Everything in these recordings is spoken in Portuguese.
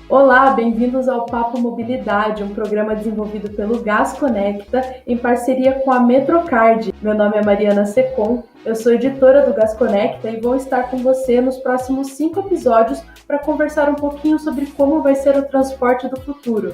Olá, bem-vindos ao Papo Mobilidade, um programa desenvolvido pelo Gasconecta em parceria com a Metrocard. Meu nome é Mariana Secom, eu sou editora do Gasconecta e vou estar com você nos próximos 5 episódios para conversar um pouquinho sobre como vai ser o transporte do futuro.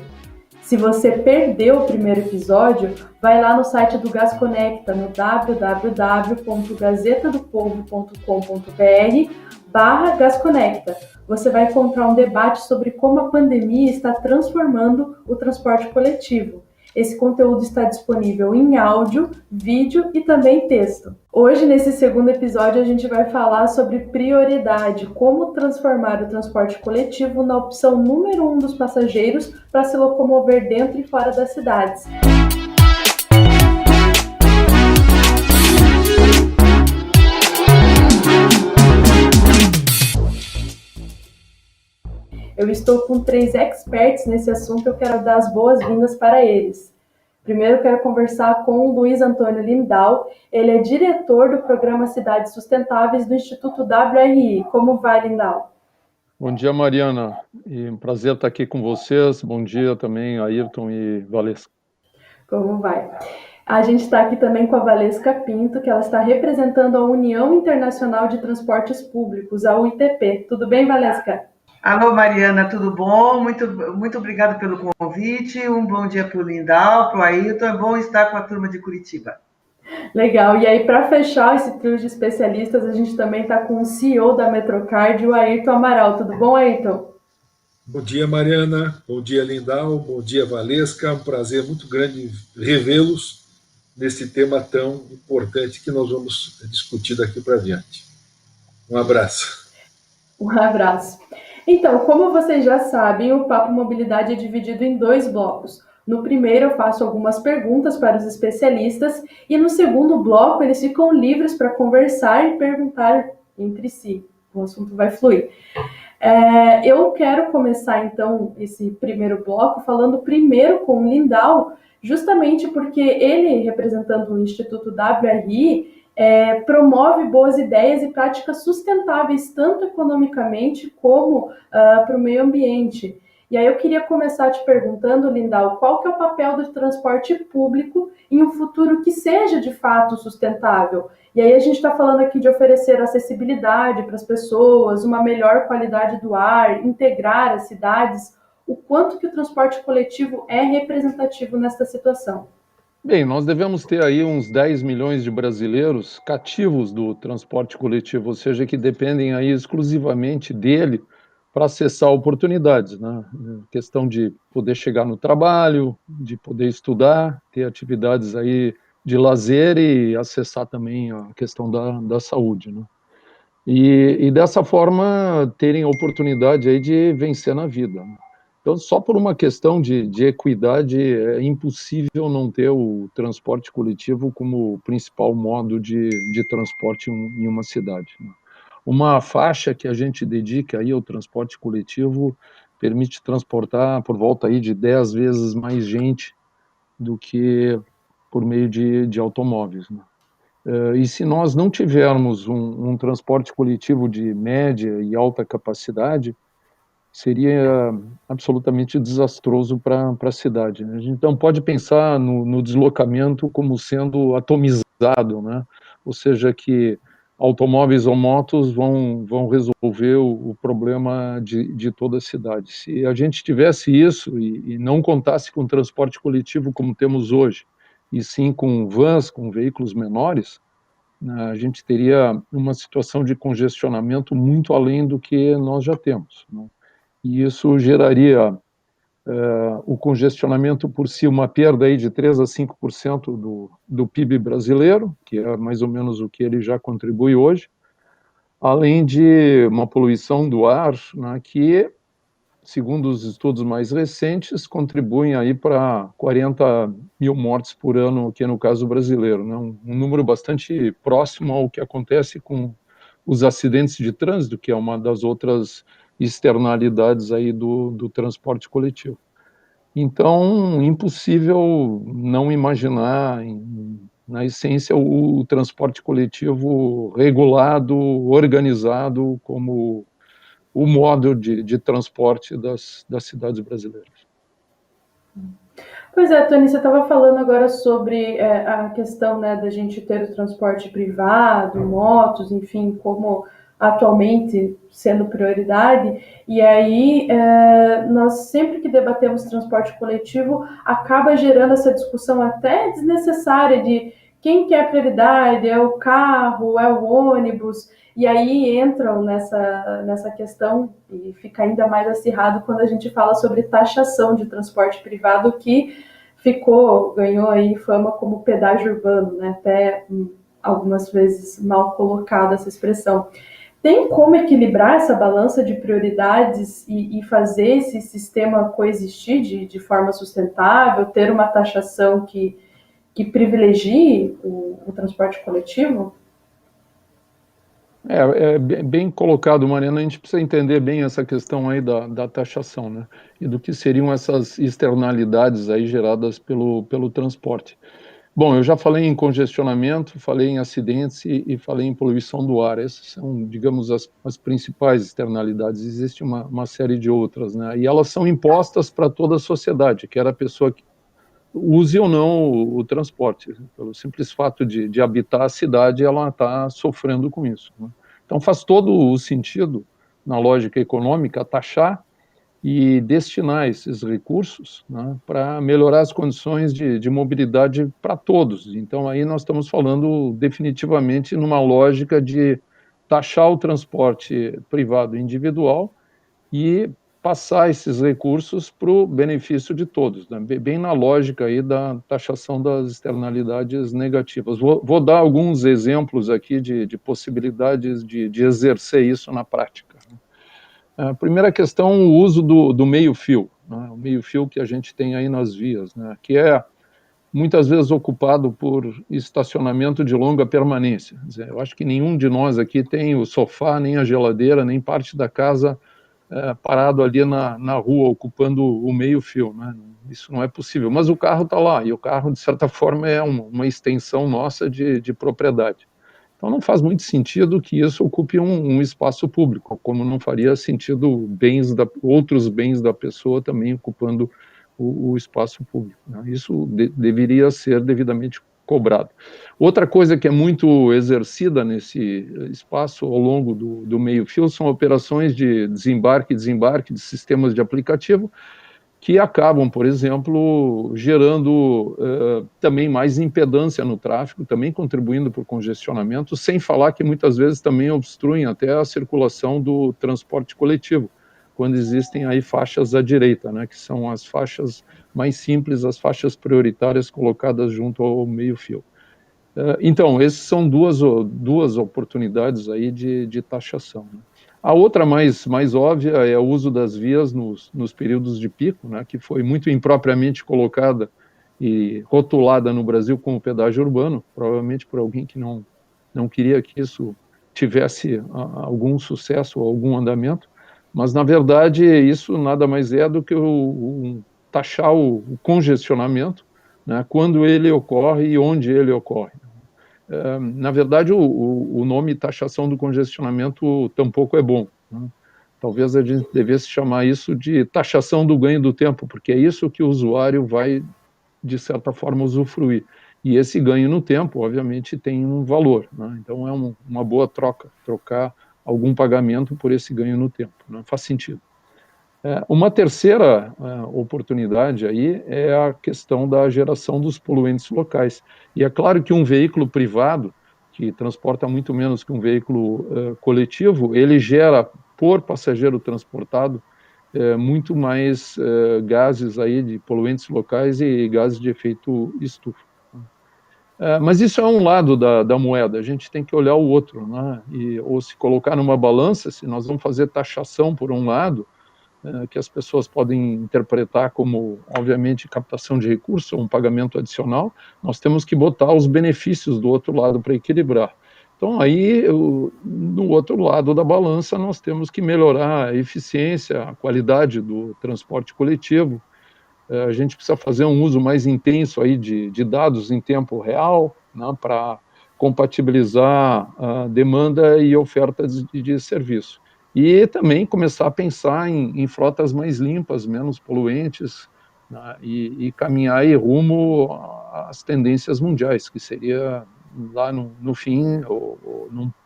Se você perdeu o primeiro episódio, vai lá no site do Gasconecta, no www.gazetadopovo.com.br/Gasconecta. Você vai encontrar um debate sobre como a pandemia está transformando o transporte coletivo. Esse conteúdo está disponível em áudio, vídeo e também texto. Hoje, nesse segundo episódio, a gente vai falar sobre prioridade, como transformar o transporte coletivo na opção número 1 dos passageiros para se locomover dentro e fora das cidades. Eu estou com 3 experts nesse assunto, eu quero dar as boas-vindas para eles. Primeiro, eu quero conversar com o Luiz Antônio Lindau, ele é diretor do Programa Cidades Sustentáveis do Instituto WRI. Como vai, Lindau? Bom dia, Mariana. E um prazer estar aqui com vocês. Bom dia também, Ayrton e Valesca. Como vai? A gente está aqui também com a Valesca Pinto, que ela está representando a União Internacional de Transportes Públicos, a UITP. Tudo bem, Valesca? Alô, Mariana, tudo bom? Muito obrigada pelo convite. Um bom dia para o Lindau, para o Ayrton. É bom estar com a turma de Curitiba. Legal. E aí, para fechar esse trio de especialistas, a gente também está com o CEO da Metrocard, o Ayrton Amaral. Tudo bom, Ayrton? Bom dia, Mariana. Bom dia, Lindau. Bom dia, Valesca. Um prazer muito grande revê-los nesse tema tão importante que nós vamos discutir daqui para diante. Um abraço. Um abraço. Então, como vocês já sabem, o Papo Mobilidade é dividido em 2 blocos. No primeiro, eu faço algumas perguntas para os especialistas e no segundo bloco, eles ficam livres para conversar e perguntar entre si. O assunto vai fluir. Eu quero começar, então, esse primeiro bloco falando primeiro com o Lindau, justamente porque ele, representando o Instituto WRI, promove boas ideias e práticas sustentáveis, tanto economicamente como para o meio ambiente. E aí eu queria começar te perguntando, Lindau, qual que é o papel do transporte público em um futuro que seja de fato sustentável? E aí a gente está falando aqui de oferecer acessibilidade para as pessoas, uma melhor qualidade do ar, integrar as cidades. O quanto que o transporte coletivo é representativo nesta situação? Bem, nós devemos ter aí uns 10 milhões de brasileiros cativos do transporte coletivo, ou seja, que dependem aí exclusivamente dele para acessar oportunidades, né? Questão de poder chegar no trabalho, de poder estudar, ter atividades aí de lazer e acessar também a questão da saúde, né? E dessa forma terem a oportunidade aí de vencer na vida, né? Então, só por uma questão de equidade, é impossível não ter o transporte coletivo como principal modo de transporte em uma cidade, né? Uma faixa que a gente dedica aí ao transporte coletivo permite transportar por volta aí de 10 vezes mais gente do que por meio de automóveis, né? E se nós não tivermos um transporte coletivo de média e alta capacidade, seria absolutamente desastroso para a cidade, né? A gente não pode pensar no deslocamento como sendo atomizado, né? Ou seja, que automóveis ou motos vão resolver o problema de toda a cidade. Se a gente tivesse isso e não contasse com transporte coletivo como temos hoje, e sim com vans, com veículos menores, né, a gente teria uma situação de congestionamento muito além do que nós já temos, né? E isso geraria o congestionamento por si, uma perda aí de 3 a 5% do PIB brasileiro, que é mais ou menos o que ele já contribui hoje, além de uma poluição do ar, né, que, segundo os estudos mais recentes, contribuem aí para 40 mil mortes por ano aqui no caso brasileiro, né, um número bastante próximo ao que acontece com os acidentes de trânsito, que é uma das outras externalidades aí do transporte coletivo. Então, impossível não imaginar, na essência, o transporte coletivo regulado, organizado como o modo de transporte das cidades brasileiras. Pois é, Tony, você estava falando agora sobre a questão, né, da gente ter o transporte privado, motos, enfim, como atualmente sendo prioridade, e aí nós sempre que debatemos transporte coletivo, acaba gerando essa discussão até desnecessária de quem que é a prioridade, é o carro, é o ônibus, e aí entram nessa questão e fica ainda mais acirrado quando a gente fala sobre taxação de transporte privado, que ganhou aí fama como pedágio urbano, né? Até algumas vezes mal colocada essa expressão. Tem como equilibrar essa balança de prioridades e fazer esse sistema coexistir de forma sustentável, ter uma taxação que privilegie o transporte coletivo? É bem colocado, Mariana. A gente precisa entender bem essa questão aí da taxação, né? E do que seriam essas externalidades aí geradas pelo transporte. Bom, eu já falei em congestionamento, falei em acidentes e falei em poluição do ar. Essas são, digamos, as principais externalidades. Existe uma série de outras, né? E elas são impostas para toda a sociedade, quer a pessoa que use ou não o transporte. Pelo simples fato de habitar a cidade, ela está sofrendo com isso, né? Então faz todo o sentido, na lógica econômica, taxar e destinar esses recursos, né, para melhorar as condições de mobilidade para todos. Então aí nós estamos falando definitivamente numa lógica de taxar o transporte privado individual e passar esses recursos para o benefício de todos, né? Bem na lógica aí da taxação das externalidades negativas. Vou dar alguns exemplos aqui de possibilidades de exercer isso na prática. A primeira questão, o uso do meio-fio, né? O meio-fio que a gente tem aí nas vias, né? Que é muitas vezes ocupado por estacionamento de longa permanência. Quer dizer, eu acho que nenhum de nós aqui tem o sofá, nem a geladeira, nem parte da casa parado ali na rua, ocupando o meio-fio, né? Isso não é possível, mas o carro está lá, e o carro, de certa forma, é uma extensão nossa de propriedade. Então não faz muito sentido que isso ocupe um espaço público, como não faria sentido outros bens da pessoa também ocupando o espaço público, né? Isso deveria ser devidamente cobrado. Outra coisa que é muito exercida nesse espaço ao longo do meio-fio são operações de desembarque e desembarque de sistemas de aplicativo que acabam, por exemplo, gerando também mais impedância no tráfego, também contribuindo para o congestionamento, sem falar que muitas vezes também obstruem até a circulação do transporte coletivo, quando existem aí faixas à direita, né, que são as faixas mais simples, as faixas prioritárias colocadas junto ao meio-fio. Então, essas são duas oportunidades aí de taxação, né? A outra mais óbvia é o uso das vias nos períodos de pico, né, que foi muito impropriamente colocada e rotulada no Brasil como pedágio urbano, provavelmente por alguém que não queria que isso tivesse algum sucesso ou algum andamento, mas, na verdade, isso nada mais é do que taxar o congestionamento, né, quando ele ocorre e onde ele ocorre. Na verdade, o nome taxação do congestionamento tampouco é bom, né? Talvez a gente devesse chamar isso de taxação do ganho do tempo, porque é isso que o usuário vai, de certa forma, usufruir. E esse ganho no tempo, obviamente, tem um valor, né? Então, é uma boa trocar algum pagamento por esse ganho no tempo, né? Faz sentido. Uma terceira oportunidade aí é a questão da geração dos poluentes locais. E é claro que um veículo privado, que transporta muito menos que um veículo coletivo, ele gera, por passageiro transportado, muito mais gases aí de poluentes locais e gases de efeito estufa. Mas isso é um lado da moeda, a gente tem que olhar o outro, né? Ou se colocar numa balança, se nós vamos fazer taxação por um lado, que as pessoas podem interpretar como, obviamente, captação de recursos ou um pagamento adicional, nós temos que botar os benefícios do outro lado para equilibrar. Então, aí, no outro lado da balança, nós temos que melhorar a eficiência, a qualidade do transporte coletivo. A gente precisa fazer um uso mais intenso aí de dados em tempo real, né, para compatibilizar a demanda e oferta de serviço. e também começar a pensar em frotas mais limpas, menos poluentes, né, e caminhar aí rumo às tendências mundiais, que seria lá no fim,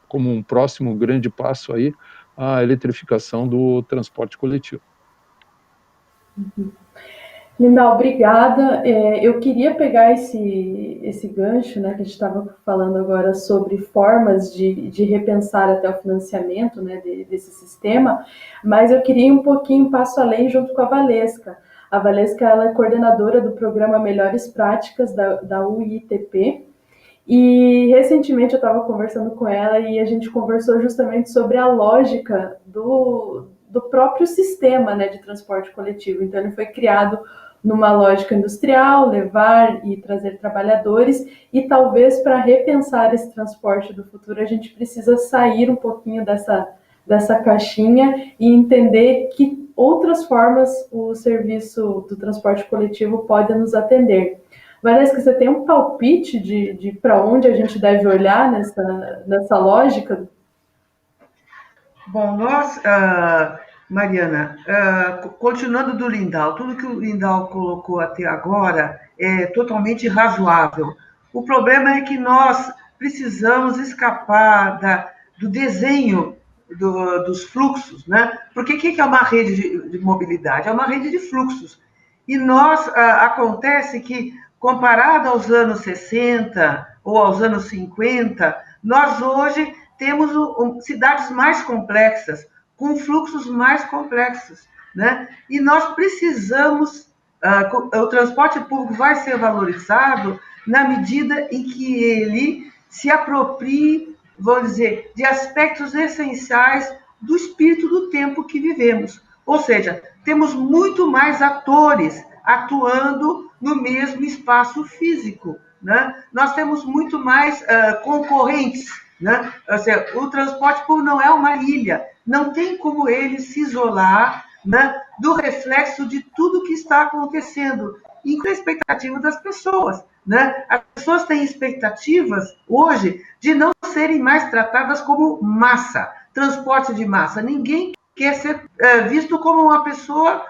como um próximo grande passo aí, a eletrificação do transporte coletivo. Lindal, obrigada. Eu queria pegar esse gancho, né, que a gente estava falando agora sobre formas de repensar até o financiamento, né, desse sistema, mas eu queria ir um pouquinho passo além junto com a Valesca. A Valesca, ela é coordenadora do programa Melhores Práticas da UITP, e recentemente eu estava conversando com ela e a gente conversou justamente sobre a lógica do próprio sistema, né, de transporte coletivo. Então, ele foi criado numa lógica industrial, levar e trazer trabalhadores, e talvez para repensar esse transporte do futuro a gente precisa sair um pouquinho dessa caixinha e entender que outras formas o serviço do transporte coletivo pode nos atender. Valesca, você tem um palpite de para onde a gente deve olhar nessa lógica? Bom, Mariana, continuando do Lindau, tudo que o Lindau colocou até agora é totalmente razoável. O problema é que nós precisamos escapar do desenho dos fluxos, né? Porque o que é uma rede de mobilidade? É uma rede de fluxos. E acontece que, comparado aos anos 60 ou aos anos 50, nós hoje temos cidades mais complexas, com fluxos mais complexos, né? E nós precisamos, o transporte público vai ser valorizado na medida em que ele se aproprie, vamos dizer, de aspectos essenciais do espírito do tempo que vivemos. Ou seja, temos muito mais atores atuando no mesmo espaço físico, né? Nós temos muito mais concorrentes, né? Ou seja, o transporte público não é uma ilha, não tem como ele se isolar, né, do reflexo de tudo que está acontecendo, inclusive a expectativa das pessoas, né? As pessoas têm expectativas hoje de não serem mais tratadas como massa, transporte de massa. Ninguém quer ser visto como uma pessoa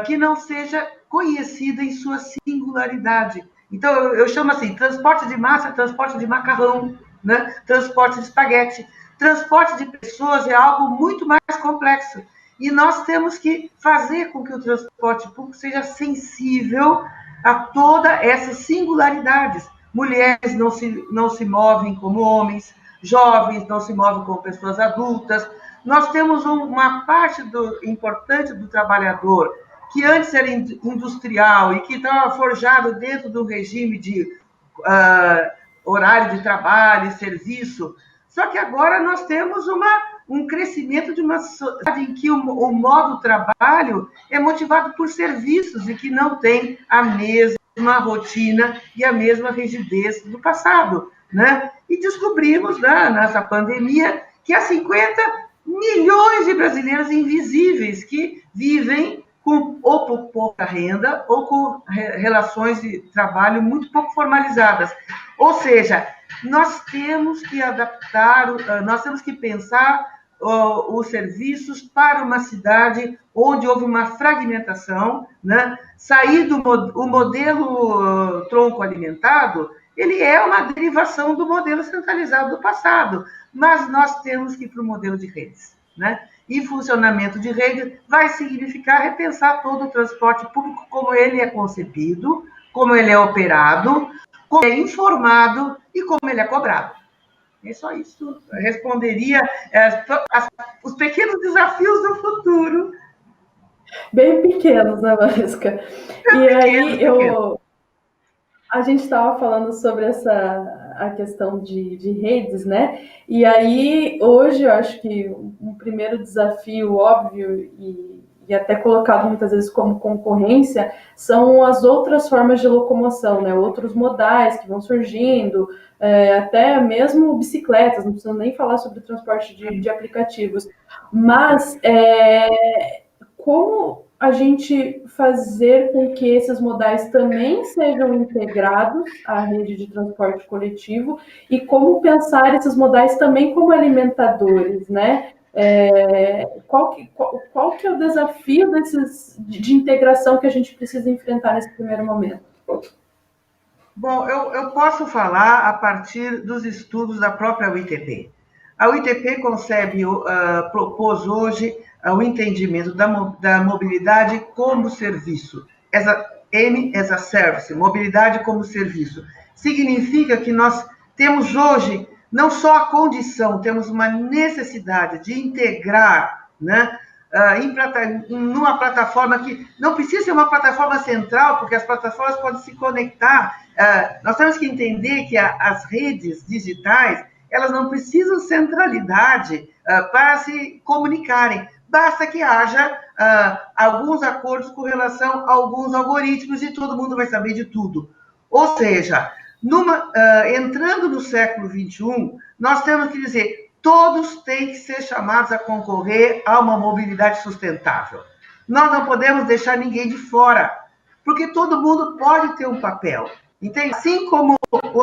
que não seja conhecida em sua singularidade. Então, eu chamo assim, transporte de massa, transporte de macarrão, né? Transporte de espaguete. Transporte de pessoas é algo muito mais complexo. E nós temos que fazer com que o transporte público seja sensível a todas essas singularidades. Mulheres não se movem como homens, jovens não se movem como pessoas adultas. Nós temos uma parte importante do trabalhador que antes era industrial e que estava forjado dentro do regime de horário de trabalho e serviço. Só que agora nós temos um crescimento de uma sociedade em que o modo trabalho é motivado por serviços e que não tem a mesma rotina e a mesma rigidez do passado, né? E descobrimos, né, nessa pandemia, que há 50 milhões de brasileiros invisíveis que vivem ou por pouca renda ou com relações de trabalho muito pouco formalizadas. Ou seja, nós temos que adaptar, nós temos que pensar os serviços para uma cidade onde houve uma fragmentação, né? Sair o modelo tronco alimentado, ele é uma derivação do modelo centralizado do passado, mas nós temos que ir para o modelo de redes, né? E funcionamento de rede vai significar repensar todo o transporte público, como ele é concebido, como ele é operado, como é informado e como ele é cobrado. É só isso. Eu responderia os pequenos desafios do futuro. Bem pequenos, né, Valesca? E aí a gente estava falando sobre a questão de redes, né? E aí, hoje, eu acho que um primeiro desafio óbvio e até colocado muitas vezes como concorrência são as outras formas de locomoção, né? Outros modais que vão surgindo, até mesmo bicicletas, não preciso nem falar sobre o transporte de aplicativos. Mas como a gente fazer com que esses modais também sejam integrados à rede de transporte coletivo e como pensar esses modais também como alimentadores, né? Qual que é o desafio de integração que a gente precisa enfrentar nesse primeiro momento? Bom, eu posso falar a partir dos estudos da própria UITP. A UITP propôs hoje o entendimento da mobilidade como serviço. M as a service, mobilidade como serviço. Significa que nós temos hoje não só a condição, temos uma necessidade de integrar, né, numa plataforma que não precisa ser uma plataforma central, porque as plataformas podem se conectar. Nós temos que entender que as redes digitais, elas não precisam centralidade para se comunicarem. Basta que haja alguns acordos com relação a alguns algoritmos e todo mundo vai saber de tudo. Ou seja, entrando no século XXI, nós temos que dizer, todos têm que ser chamados a concorrer a uma mobilidade sustentável. Nós não podemos deixar ninguém de fora, porque todo mundo pode ter um papel. Entende? Assim como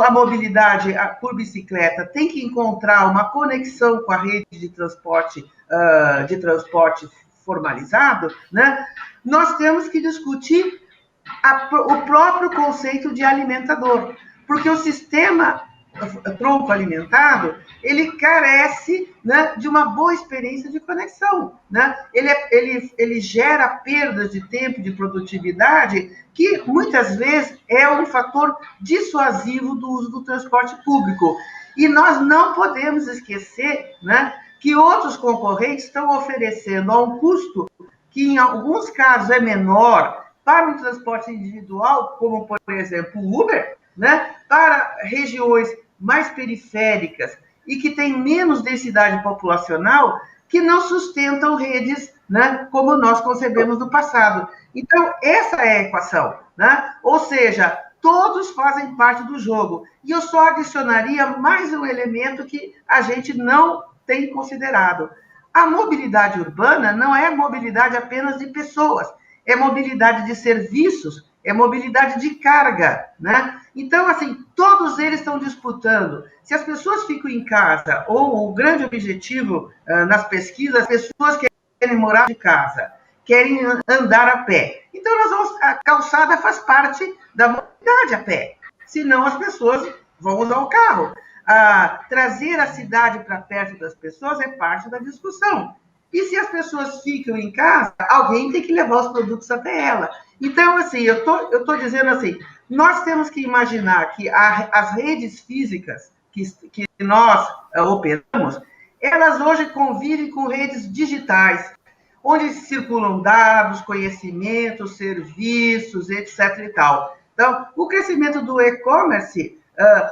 a mobilidade por bicicleta tem que encontrar uma conexão com a rede de transporte formalizado, né? Nós temos que discutir o próprio conceito de alimentador, porque o sistema tronco alimentado, ele carece, né, de uma boa experiência de conexão, né? Ele gera perdas de tempo, de produtividade, que muitas vezes é um fator dissuasivo do uso do transporte público. E nós não podemos esquecer, né, que outros concorrentes estão oferecendo a um custo que, em alguns casos, é menor para um transporte individual, como, por exemplo, o Uber, né, para regiões mais periféricas e que têm menos densidade populacional, que não sustentam redes, né, como nós concebemos no passado. Então, essa é a equação, né? Ou seja, todos fazem parte do jogo. E eu só adicionaria mais um elemento que a gente não tem considerado. A mobilidade urbana não é mobilidade apenas de pessoas, é mobilidade de serviços, é mobilidade de carga, né? Então, assim, todos eles estão disputando. Se as pessoas ficam em casa, ou o grande objetivo nas pesquisas, as pessoas querem morar de casa, querem andar a pé. Então, a calçada faz parte da mobilidade a pé. Senão, as pessoas vão usar o carro. Trazer a cidade para perto das pessoas é parte da discussão. E se as pessoas ficam em casa, alguém tem que levar os produtos até ela. Então, assim, eu estou dizendo assim, nós temos que imaginar que as redes físicas que nós operamos, elas hoje convivem com redes digitais, onde circulam dados, conhecimentos, serviços, etc. e tal. Então, o crescimento do e-commerce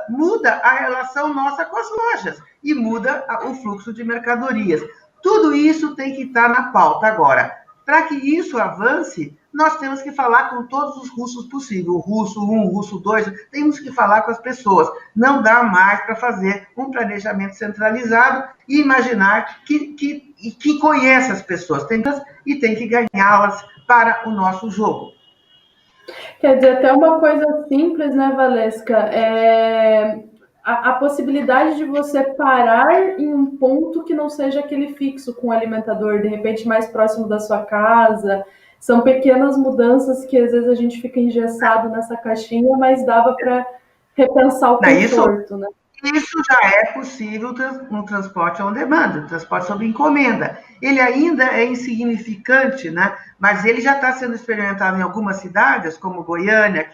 muda a relação nossa com as lojas e muda o fluxo de mercadorias. Tudo isso tem que estar na pauta. Agora, para que isso avance, nós temos que falar com todos os russos possíveis. O russo 1, o russo 2, temos que falar com as pessoas. Não dá mais para fazer um planejamento centralizado e imaginar que conhece as pessoas. Tem que ganhá-las para o nosso jogo. Quer dizer, até uma coisa simples, né, Valesca? A possibilidade de você parar em um ponto que não seja aquele fixo com o alimentador, de repente mais próximo da sua casa. São pequenas mudanças que às vezes a gente fica engessado nessa caixinha, mas dava para repensar o conforto, né? Isso já é possível no transporte on demand, no transporte sob encomenda. Ele ainda é insignificante, né? Mas ele já está sendo experimentado em algumas cidades, como Goiânia,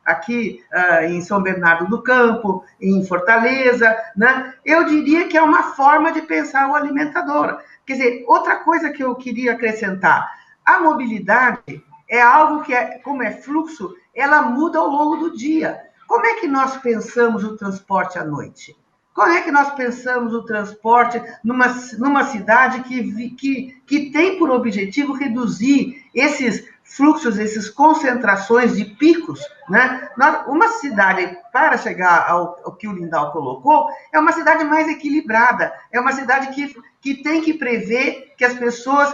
aqui em São Bernardo do Campo, em Fortaleza, né? Eu diria que é uma forma de pensar o alimentador. Quer dizer, outra coisa que eu queria acrescentar, a mobilidade é algo que, como é fluxo, ela muda ao longo do dia. Como é que nós pensamos o transporte à noite? Como é que nós pensamos o transporte numa cidade que tem por objetivo reduzir esses fluxos, essas concentrações de picos, né? Uma cidade, para chegar ao que o Lindau colocou, é uma cidade mais equilibrada, é uma cidade que tem que prever que as pessoas,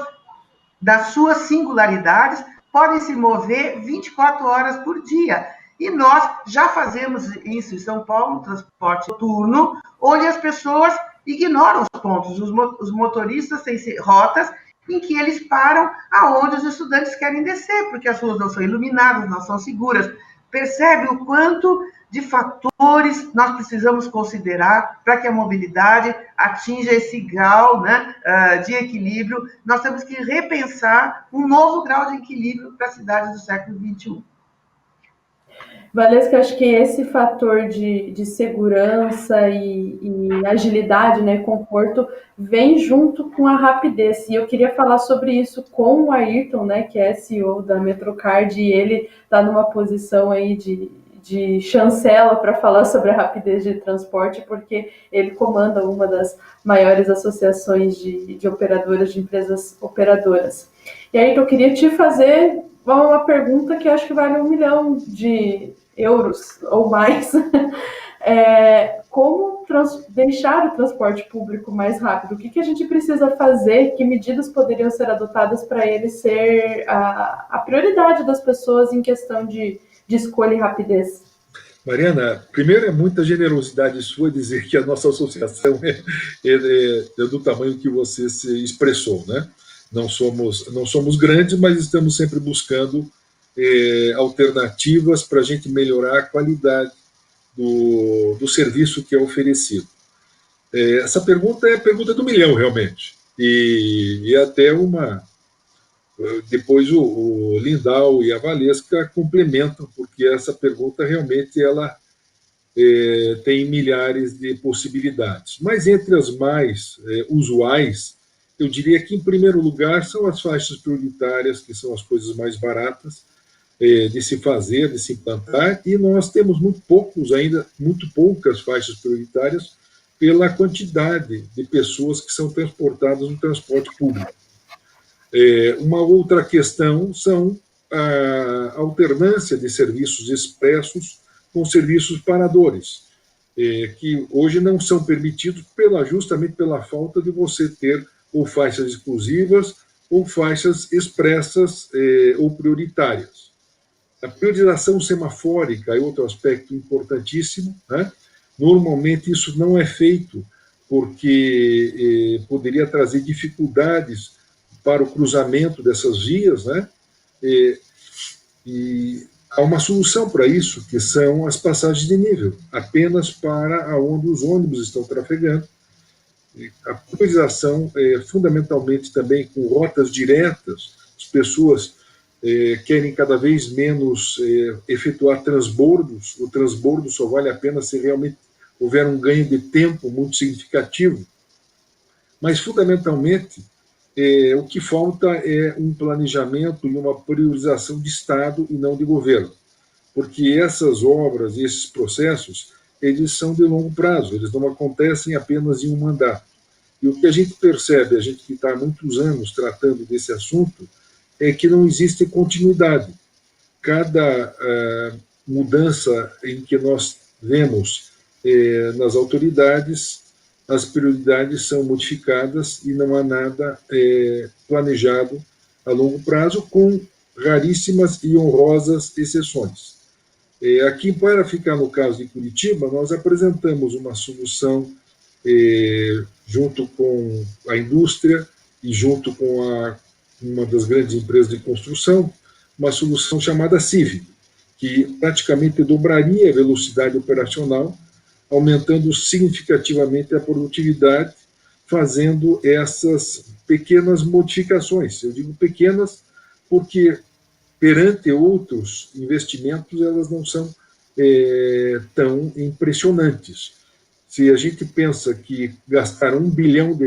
das suas singularidades, podem se mover 24 horas por dia. E nós já fazemos isso em São Paulo, um transporte noturno, onde as pessoas ignoram os pontos. Os motoristas têm rotas em que eles param aonde os estudantes querem descer, porque as ruas não são iluminadas, não são seguras. Percebe o quanto de fatores nós precisamos considerar para que a mobilidade atinja esse grau, né, de equilíbrio. Nós temos que repensar um novo grau de equilíbrio para a cidade do século XXI. Valesca, acho que esse fator de segurança e agilidade, né, conforto, vem junto com a rapidez. E eu queria falar sobre isso com o Ayrton, né, que é CEO da Metrocard, e ele está numa posição aí de chancela para falar sobre a rapidez de transporte, porque ele comanda uma das maiores associações de operadoras, de empresas operadoras. E aí, eu queria te fazer uma pergunta que acho que vale 1 milhão de euros ou mais. Como deixar o transporte público mais rápido? O que a gente precisa fazer? Que medidas poderiam ser adotadas para ele ser a prioridade das pessoas em questão de escolha e rapidez? Mariana, primeiro é muita generosidade sua dizer que a nossa associação é do tamanho que você se expressou, né? Não somos grandes, mas estamos sempre buscando alternativas para a gente melhorar a qualidade do serviço que é oferecido. Essa pergunta é a pergunta do milhão, realmente. E até depois o Lindau e a Valesca complementam, porque essa pergunta realmente ela tem milhares de possibilidades. Mas entre as mais usuais, eu diria que, em primeiro lugar, são as faixas prioritárias, que são as coisas mais baratas de se fazer, de se implantar, e nós temos muito poucas faixas prioritárias pela quantidade de pessoas que são transportadas no transporte público. Uma outra questão são a alternância de serviços expressos com serviços paradores, que hoje não são permitidos justamente pela falta de você ter ou faixas exclusivas ou faixas expressas ou prioritárias. A priorização semafórica é outro aspecto importantíssimo, né? Normalmente isso não é feito porque poderia trazer dificuldades para o cruzamento dessas vias, né? E há uma solução para isso, que são as passagens de nível, apenas para onde os ônibus estão trafegando. A priorização fundamentalmente também com rotas diretas, as pessoas querem cada vez menos efetuar transbordos. O transbordo só vale a pena se realmente houver um ganho de tempo muito significativo. Mas, fundamentalmente, o que falta é um planejamento e uma priorização de Estado e não de governo. Porque essas obras, esses processos, eles são de longo prazo, eles não acontecem apenas em um mandato. E o que a gente percebe, a gente que está há muitos anos tratando desse assunto, é que não existe continuidade. Cada mudança em que nós vemos nas autoridades, as prioridades são modificadas e não há nada planejado a longo prazo, com raríssimas e honrosas exceções. Aqui, para ficar no caso de Curitiba, nós apresentamos uma solução junto com a indústria e junto com uma das grandes empresas de construção, uma solução chamada CIV, que praticamente dobraria a velocidade operacional, aumentando significativamente a produtividade, fazendo essas pequenas modificações. Eu digo pequenas porque, perante outros investimentos, elas não são tão impressionantes. Se a gente pensa que gastar R$1 bilhão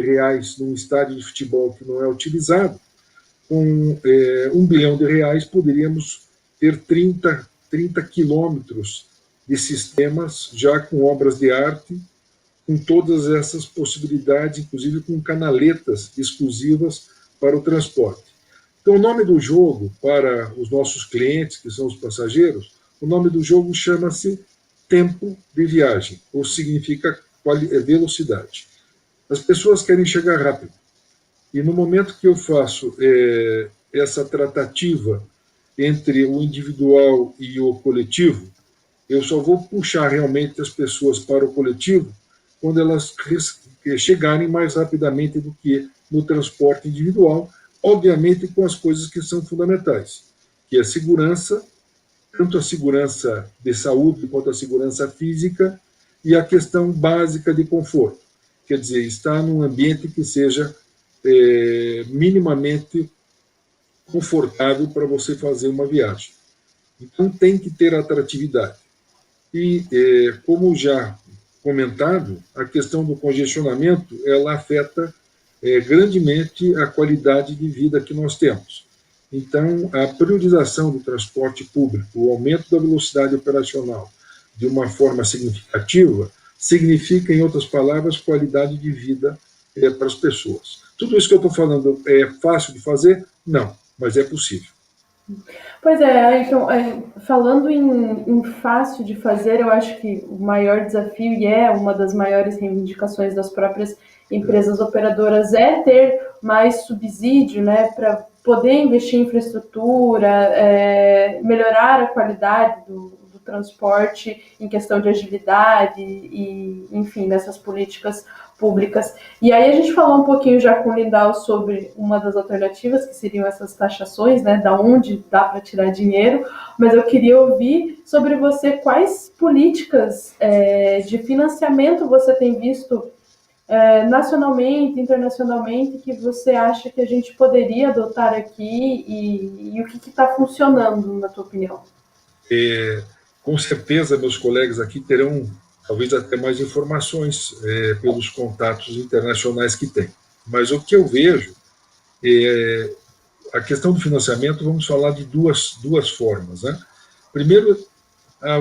num estádio de futebol que não é utilizado, com R$1 bilhão poderíamos ter 30 quilômetros de sistemas já com obras de arte, com todas essas possibilidades, inclusive com canaletas exclusivas para o transporte. Então, o nome do jogo para os nossos clientes, que são os passageiros, o nome do jogo chama-se tempo de viagem, ou significa velocidade. As pessoas querem chegar rápido. E no momento que eu faço essa tratativa entre o individual e o coletivo, eu só vou puxar realmente as pessoas para o coletivo quando elas chegarem mais rapidamente do que no transporte individual, obviamente com as coisas que são fundamentais, que é a segurança, tanto a segurança de saúde quanto a segurança física e a questão básica de conforto. Quer dizer, estar num ambiente que seja minimamente confortável para você fazer uma viagem. Então, tem que ter atratividade. E, como já comentado, a questão do congestionamento, ela afeta grandemente a qualidade de vida que nós temos. Então, a priorização do transporte público, o aumento da velocidade operacional de uma forma significativa, significa, em outras palavras, qualidade de vida para as pessoas. Tudo isso que eu estou falando é fácil de fazer? Não, mas é possível. Pois é, então, falando em fácil de fazer, eu acho que o maior desafio, e é uma das maiores reivindicações das próprias empresas operadoras, é ter mais subsídio, né, para poder investir em infraestrutura, melhorar a qualidade do transporte em questão de agilidade e, enfim, nessas políticas públicas. E aí a gente falou um pouquinho já com o Lindau sobre uma das alternativas, que seriam essas taxações, né, da onde dá para tirar dinheiro, mas eu queria ouvir sobre você quais políticas de financiamento você tem visto nacionalmente, internacionalmente, que você acha que a gente poderia adotar aqui e o que está funcionando, na tua opinião? Com certeza, meus colegas aqui terão talvez até mais informações pelos contatos internacionais que têm. Mas o que eu vejo a questão do financiamento, vamos falar de duas formas, né? Primeiro,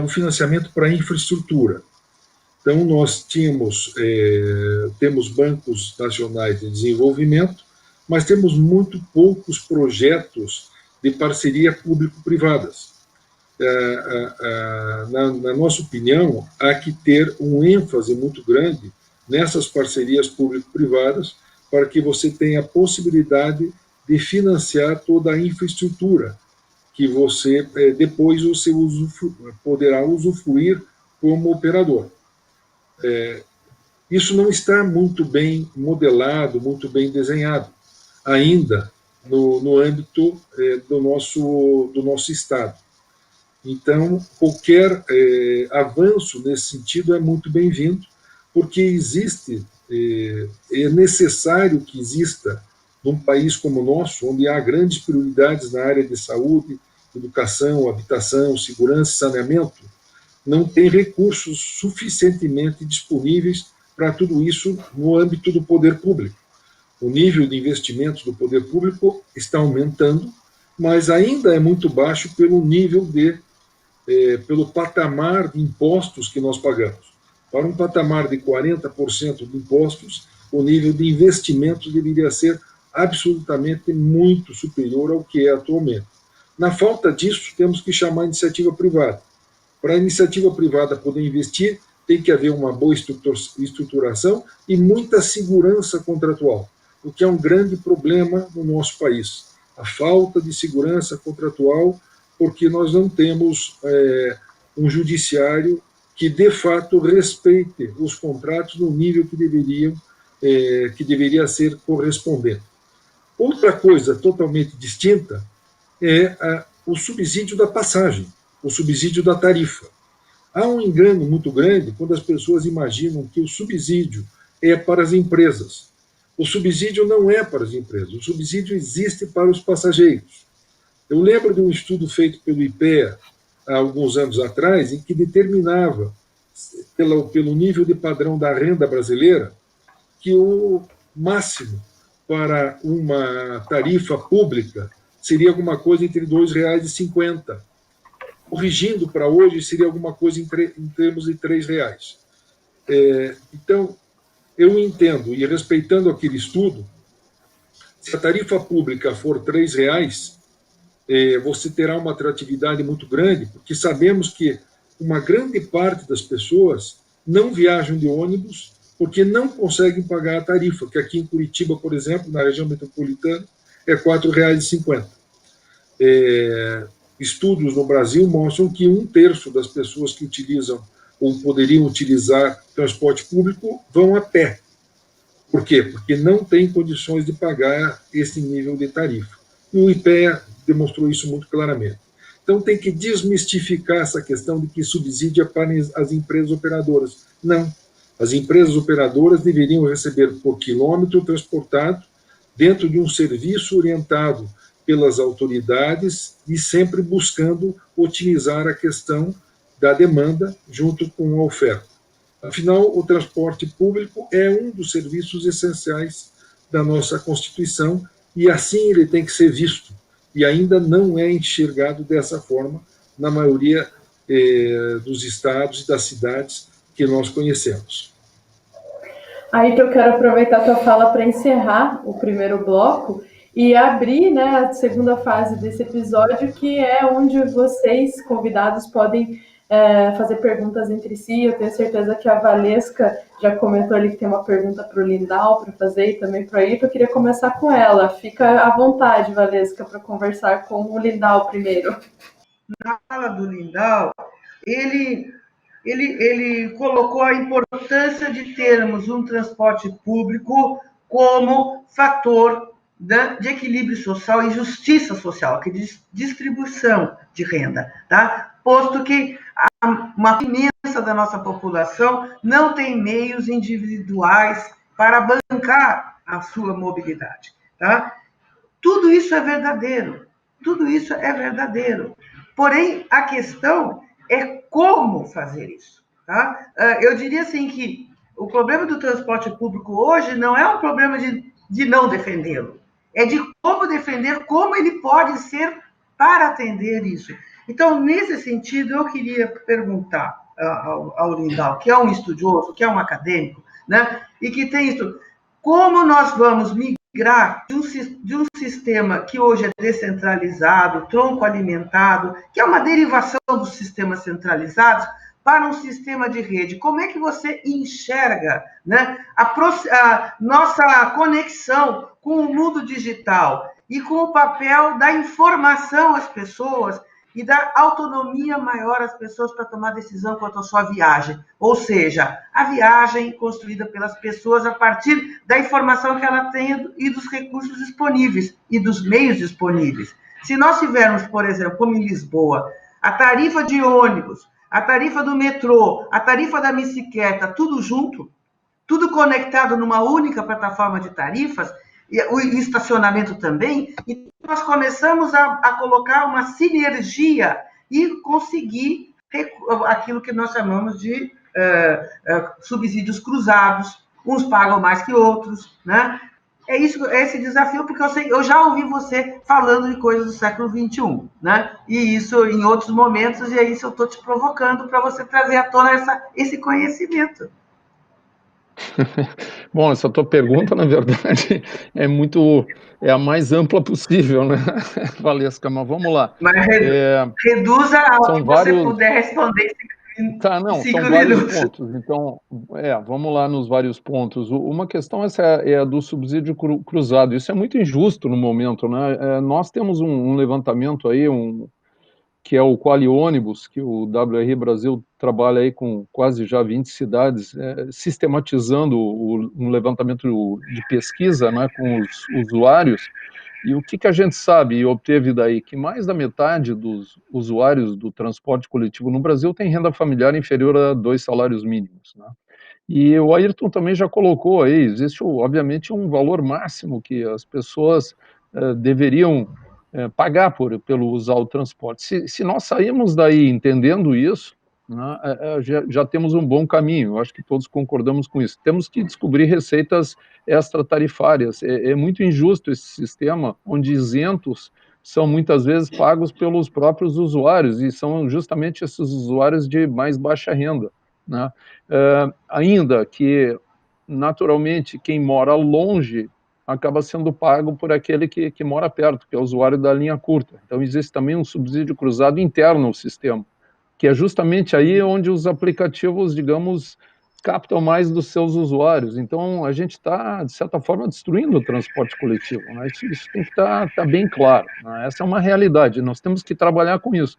o financiamento para a infraestrutura. Então, nós temos bancos nacionais de desenvolvimento, mas temos muito poucos projetos de parceria público-privadas. Na nossa opinião, há que ter um ênfase muito grande nessas parcerias público-privadas para que você tenha a possibilidade de financiar toda a infraestrutura que você depois você poderá usufruir como operador. Isso não está muito bem modelado, muito bem desenhado ainda no âmbito do nosso Estado. Então, qualquer avanço nesse sentido é muito bem-vindo, porque é necessário que exista, num país como o nosso, onde há grandes prioridades na área de saúde, educação, habitação, segurança e saneamento, não tem recursos suficientemente disponíveis para tudo isso no âmbito do poder público. O nível de investimentos do poder público está aumentando, mas ainda é muito baixo pelo patamar de impostos que nós pagamos. Para um patamar de 40% de impostos, o nível de investimentos deveria ser absolutamente muito superior ao que é atualmente. Na falta disso, temos que chamar a iniciativa privada. Para a iniciativa privada poder investir, tem que haver uma boa estruturação e muita segurança contratual, o que é um grande problema no nosso país. A falta de segurança contratual, porque nós não temos um judiciário que, de fato, respeite os contratos no nível que deveria ser correspondente. Outra coisa totalmente distinta é o subsídio da passagem, o subsídio da tarifa. Há um engano muito grande quando as pessoas imaginam que o subsídio é para as empresas. O subsídio não é para as empresas, o subsídio existe para os passageiros. Eu lembro de um estudo feito pelo IPEA há alguns anos atrás, em que determinava, pelo nível de padrão da renda brasileira, que o máximo para uma tarifa pública seria alguma coisa entre R$ 2,50. Corrigindo para hoje, seria alguma coisa em termos de R$ 3. Então, eu entendo, e respeitando aquele estudo, se a tarifa pública for R$ 3, você terá uma atratividade muito grande, porque sabemos que uma grande parte das pessoas não viajam de ônibus porque não conseguem pagar a tarifa, que aqui em Curitiba, por exemplo, na região metropolitana, é R$ 4,50. Estudos no Brasil mostram que 1/3 das pessoas que utilizam ou poderiam utilizar transporte público vão a pé. Por quê? Porque não tem condições de pagar esse nível de tarifa. E o IPEA demonstrou isso muito claramente. Então, tem que desmistificar essa questão de que subsídio é para as empresas operadoras. Não. As empresas operadoras deveriam receber por quilômetro transportado dentro de um serviço orientado pelas autoridades e sempre buscando otimizar a questão da demanda junto com a oferta. Afinal, o transporte público é um dos serviços essenciais da nossa Constituição e assim ele tem que ser visto. E ainda não é enxergado dessa forma na maioria dos estados e das cidades que nós conhecemos. Aí que eu quero aproveitar a tua fala para encerrar o primeiro bloco e abrir, né, a segunda fase desse episódio, que é onde vocês, convidados, podem fazer perguntas entre si. Eu tenho certeza que a Valesca já comentou ali que tem uma pergunta para o Lindau para fazer e também para o Ayrton. Eu queria começar com ela. Fica à vontade, Valesca, para conversar com o Lindau primeiro. Na fala do Lindau, ele colocou a importância de termos um transporte público como fator de equilíbrio social e justiça social, que é distribuição de renda, tá? Posto que uma imensa da nossa população não tem meios individuais para bancar a sua mobilidade, tá? Tudo isso é verdadeiro, tudo isso é verdadeiro. Porém, a questão é como fazer isso, tá? Eu diria assim que o problema do transporte público hoje não é um problema de não defendê-lo, é de como defender, como ele pode ser para atender isso. Então, nesse sentido, eu queria perguntar ao Lindau, que é um estudioso, que é um acadêmico, né, e que tem isso, como nós vamos migrar de um sistema que hoje é descentralizado, tronco alimentado, que é uma derivação dos sistemas centralizados, para um sistema de rede. Como é que você enxerga, né, a nossa conexão com o mundo digital e com o papel da informação às pessoas e da autonomia maior às pessoas para tomar decisão quanto à sua viagem? Ou seja, a viagem construída pelas pessoas a partir da informação que ela tem e dos recursos disponíveis e dos meios disponíveis. Se nós tivermos, por exemplo, como em Lisboa, a tarifa de ônibus, a tarifa do metrô, a tarifa da bicicleta, tudo junto, tudo conectado numa única plataforma de tarifas, e o estacionamento também, e nós começamos a colocar uma sinergia e conseguir aquilo que nós chamamos de subsídios cruzados, uns pagam mais que outros, né? É esse desafio, porque eu já ouvi você falando de coisas do século XXI, né? E isso em outros momentos, e é isso eu estou te provocando para você trazer à tona esse conhecimento. Bom, essa tua pergunta, na verdade, é a mais ampla possível, né, Valesca? Mas vamos lá. Mas reduza ao que você puder responder. Tá, não, são vários pontos. Então, vamos lá nos vários pontos. Uma questão é a do subsídio cruzado. Isso é muito injusto no momento, né? Nós temos um levantamento aí, que é o Quali Ônibus, que o WR Brasil trabalha aí com quase já 20 cidades, sistematizando um levantamento de pesquisa, né, com os usuários. E o que a gente sabe e obteve daí? Que mais da metade dos usuários do transporte coletivo no Brasil tem renda familiar inferior a 2 salários mínimos, né? E o Ayrton também já colocou aí, existe obviamente um valor máximo que as pessoas deveriam pagar pelo usar o transporte. Se nós sairmos daí entendendo isso, né, já temos um bom caminho, eu acho que todos concordamos com isso. Temos que descobrir receitas extratarifárias. É muito injusto esse sistema, onde isentos são muitas vezes pagos pelos próprios usuários, e são justamente esses usuários de mais baixa renda, né? Ainda que, naturalmente, quem mora longe acaba sendo pago por aquele que mora perto, que é o usuário da linha curta. Então, existe também um subsídio cruzado interno ao sistema, que é justamente aí onde os aplicativos, digamos, captam mais dos seus usuários. Então, a gente está, de certa forma, destruindo o transporte coletivo, né? Isso tem que estar bem claro, né? Essa é uma realidade, nós temos que trabalhar com isso.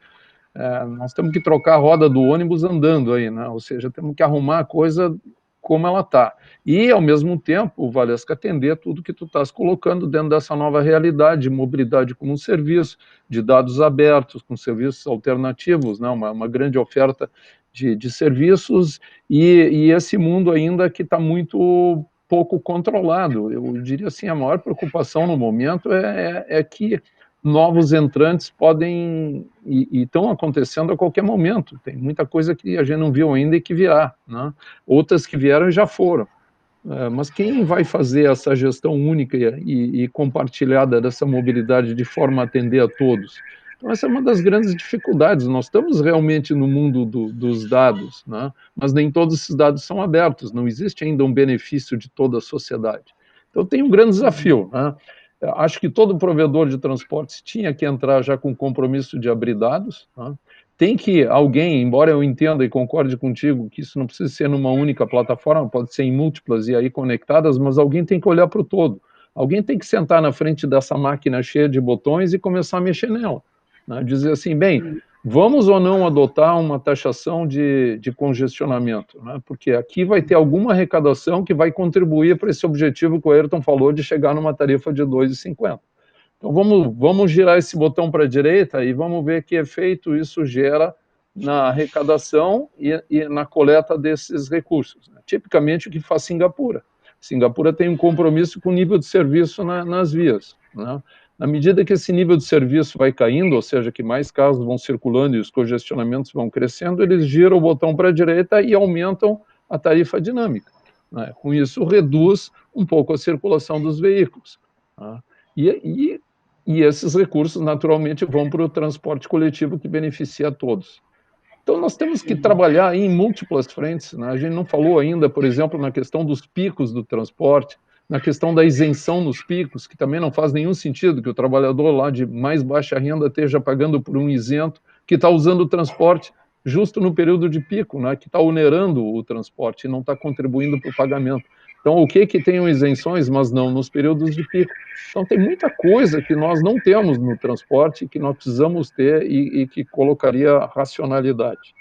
nós temos que trocar a roda do ônibus andando aí, né? Ou seja, temos que arrumar a coisa como ela está. E, ao mesmo tempo, Valesca, atender tudo que tu estás colocando dentro dessa nova realidade de mobilidade como um serviço, de dados abertos, com serviços alternativos, né? Uma grande oferta de serviços, e esse mundo ainda que está muito pouco controlado. Eu diria assim, a maior preocupação no momento é que novos entrantes podem e estão acontecendo a qualquer momento. Tem muita coisa que a gente não viu ainda e que virá, né? Outras que vieram e já foram. Mas quem vai fazer essa gestão única e compartilhada dessa mobilidade de forma a atender a todos? Então, essa é uma das grandes dificuldades. Nós estamos realmente no mundo dos dados, né? Mas nem todos esses dados são abertos, não existe ainda um benefício de toda a sociedade. Então, tem um grande desafio, né? Acho que todo provedor de transportes tinha que entrar já com compromisso de abrir dados, né? Tem que alguém, embora eu entenda e concorde contigo que isso não precisa ser numa única plataforma, pode ser em múltiplas e aí conectadas, mas alguém tem que olhar para o todo. Alguém tem que sentar na frente dessa máquina cheia de botões e começar a mexer nela, né? Dizer assim, bem, vamos ou não adotar uma taxação de congestionamento, né? Porque aqui vai ter alguma arrecadação que vai contribuir para esse objetivo que o Ayrton falou de chegar numa tarifa de R$ 2,50. Então, vamos girar esse botão para a direita e vamos ver que efeito isso gera na arrecadação e na coleta desses recursos, né? Tipicamente o que faz Singapura. Singapura tem um compromisso com o nível de serviço nas vias, né? Na medida que esse nível de serviço vai caindo, ou seja, que mais carros vão circulando e os congestionamentos vão crescendo, eles giram o botão para a direita e aumentam a tarifa dinâmica, né? Com isso, reduz um pouco a circulação dos veículos, né? E esses recursos, naturalmente, vão para o transporte coletivo que beneficia a todos. Então, nós temos que trabalhar em múltiplas frentes, né? A gente não falou ainda, por exemplo, na questão dos picos do transporte, na questão da isenção nos picos, que também não faz nenhum sentido que o trabalhador lá de mais baixa renda esteja pagando por um isento que está usando o transporte justo no período de pico, né? Que está onerando o transporte e não está contribuindo para o pagamento. Então, o que tenham isenções, mas não nos períodos de pico. Então, tem muita coisa que nós não temos no transporte, que nós precisamos ter e que colocaria racionalidade.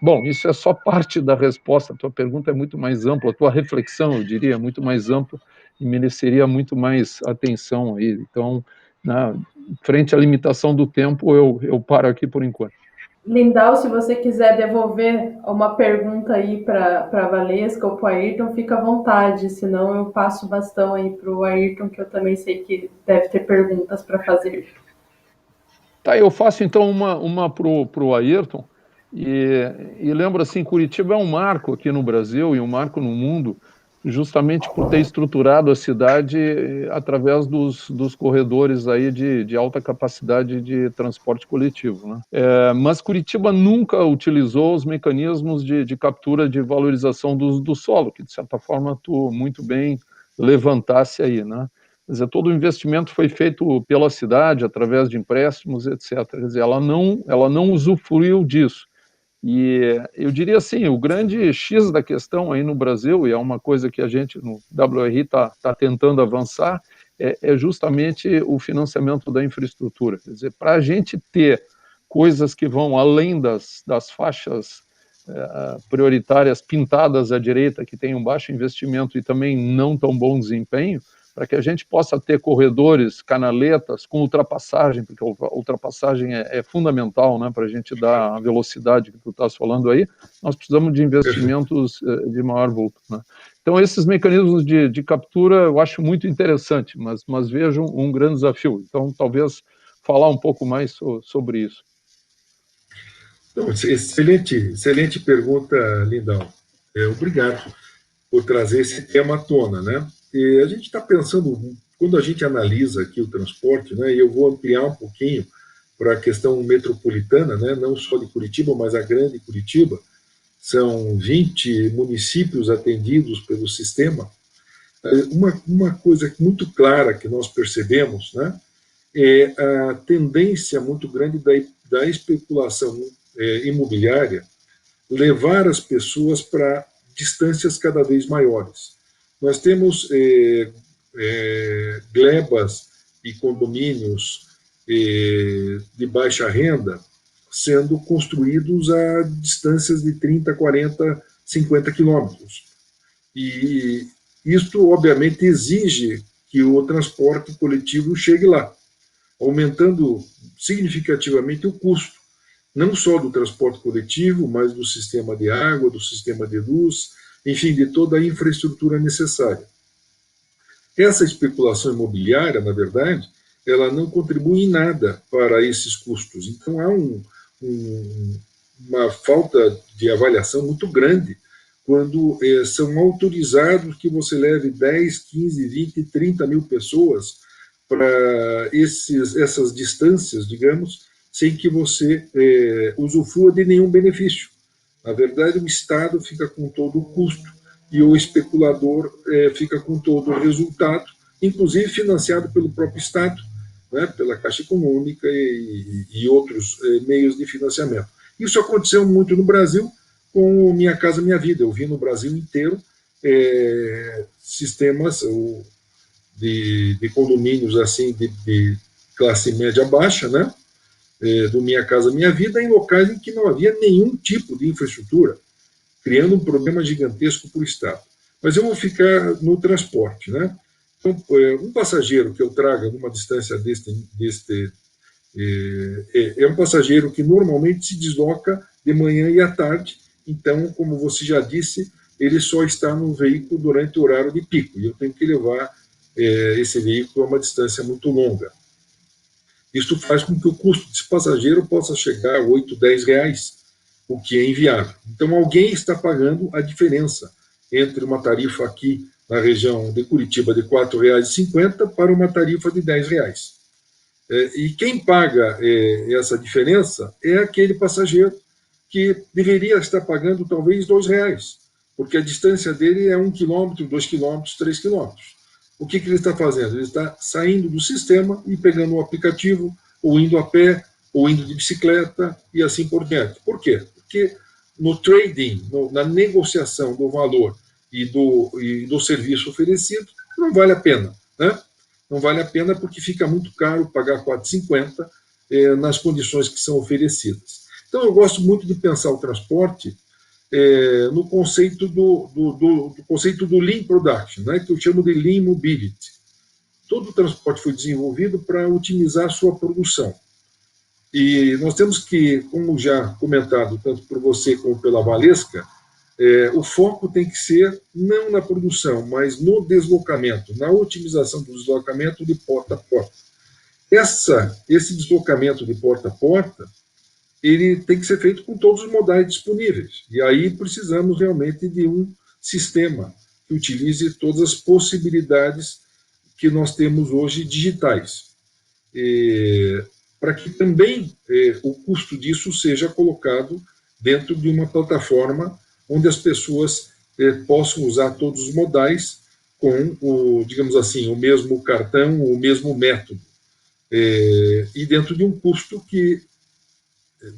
Bom, isso é só parte da resposta. A tua pergunta é muito mais ampla, a tua reflexão, eu diria, é muito mais ampla e mereceria muito mais atenção aí. Então, frente à limitação do tempo, eu paro aqui por enquanto. Lindau, se você quiser devolver uma pergunta aí para a Valesca ou para o Ayrton, fica à vontade, senão eu passo o bastão aí para o Ayrton, que eu também sei que deve ter perguntas para fazer. Tá, eu faço então uma para o Ayrton, e lembro assim, Curitiba é um marco aqui no Brasil e um marco no mundo, justamente por ter estruturado a cidade através dos corredores aí de alta capacidade de transporte coletivo, né? Mas Curitiba nunca utilizou os mecanismos de captura de valorização do solo, que de certa forma tu muito bem levantasse aí, né? Quer dizer, todo o investimento foi feito pela cidade, através de empréstimos, etc. Quer dizer, ela não usufruiu disso. E eu diria assim, o grande X da questão aí no Brasil, e é uma coisa que a gente no WRI está tentando avançar, é justamente o financiamento da infraestrutura. Quer dizer, para a gente ter coisas que vão além das faixas prioritárias pintadas à direita, que têm um baixo investimento e também não tão bom desempenho, para que a gente possa ter corredores, canaletas com ultrapassagem, porque a ultrapassagem é fundamental, né, para a gente dar a velocidade que tu estás falando aí, nós precisamos de investimentos de maior vulto, né? Então, esses mecanismos de captura eu acho muito interessante, mas vejo um grande desafio. Então, talvez falar um pouco mais sobre isso. Então, excelente pergunta, Lindão. Obrigado por trazer esse tema à tona, né? E a gente está pensando, quando a gente analisa aqui o transporte, né, e eu vou ampliar um pouquinho para a questão metropolitana, né, não só de Curitiba, mas a grande Curitiba, são 20 municípios atendidos pelo sistema. Uma coisa muito clara que nós percebemos, né, é a tendência muito grande da especulação imobiliária levar as pessoas para distâncias cada vez maiores. Nós temos glebas e condomínios de baixa renda sendo construídos a distâncias de 30, 40, 50 quilômetros. E isto, obviamente, exige que o transporte coletivo chegue lá, aumentando significativamente o custo, não só do transporte coletivo, mas do sistema de água, do sistema de luz, enfim, de toda a infraestrutura necessária. Essa especulação imobiliária, na verdade, ela não contribui em nada para esses custos. Então, há uma falta de avaliação muito grande quando são autorizados que você leve 10, 15, 20, 30 mil pessoas para essas distâncias, digamos, sem que você usufrua de nenhum benefício. Na verdade, o Estado fica com todo o custo e o especulador fica com todo o resultado, inclusive financiado pelo próprio Estado, né, pela Caixa Econômica e outros meios de financiamento. Isso aconteceu muito no Brasil com o Minha Casa Minha Vida. Eu vi no Brasil inteiro sistemas de condomínios assim de classe média baixa, né, do Minha Casa Minha Vida, em locais em que não havia nenhum tipo de infraestrutura, criando um problema gigantesco para o Estado. Mas eu vou ficar no transporte, né? Então, um passageiro que eu traga numa distância é um passageiro que normalmente se desloca de manhã e à tarde. Então, como você já disse, ele só está no veículo durante o horário de pico, e eu tenho que levar esse veículo a uma distância muito longa. Isso faz com que o custo desse passageiro possa chegar a 8, 10 reais, o que é inviável. Então, alguém está pagando a diferença entre uma tarifa aqui na região de Curitiba de R$ 4,50 para uma tarifa de R$ 10. E quem paga essa diferença é aquele passageiro que deveria estar pagando talvez R$ 2, porque a distância dele é 1 quilômetro, 2 quilômetros, 3 quilômetros. O que ele está fazendo? Ele está saindo do sistema e pegando o aplicativo, ou indo a pé, ou indo de bicicleta, e assim por diante. Por quê? Porque no trading, na negociação do valor e do serviço oferecido, não vale a pena, né? Não vale a pena porque fica muito caro pagar R$ 4,50 nas condições que são oferecidas. Então, eu gosto muito de pensar o transporte no conceito do conceito do Lean Production, né, que eu chamo de Lean Mobility. Todo o transporte foi desenvolvido para otimizar a sua produção. E nós temos que, como já comentado, tanto por você como pela Valesca, o foco tem que ser não na produção, mas no deslocamento, na otimização do deslocamento de porta a porta. Esse deslocamento de porta a porta, ele tem que ser feito com todos os modais disponíveis. E aí precisamos realmente de um sistema que utilize todas as possibilidades que nós temos hoje digitais. Para que também o custo disso seja colocado dentro de uma plataforma onde as pessoas possam usar todos os modais com, digamos assim, o mesmo cartão, o mesmo método. E dentro de um custo que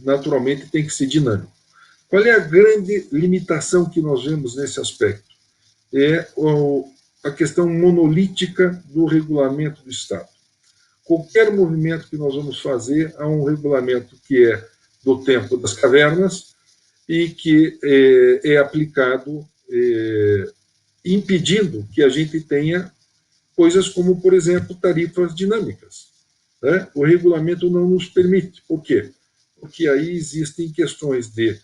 naturalmente tem que ser dinâmico. Qual é a grande limitação que nós vemos nesse aspecto? É a questão monolítica do regulamento do Estado. Qualquer movimento que nós vamos fazer, há um regulamento que é do tempo das cavernas e que é aplicado impedindo que a gente tenha coisas como, por exemplo, tarifas dinâmicas, né? O regulamento não nos permite. Por quê? Porque aí existem questões de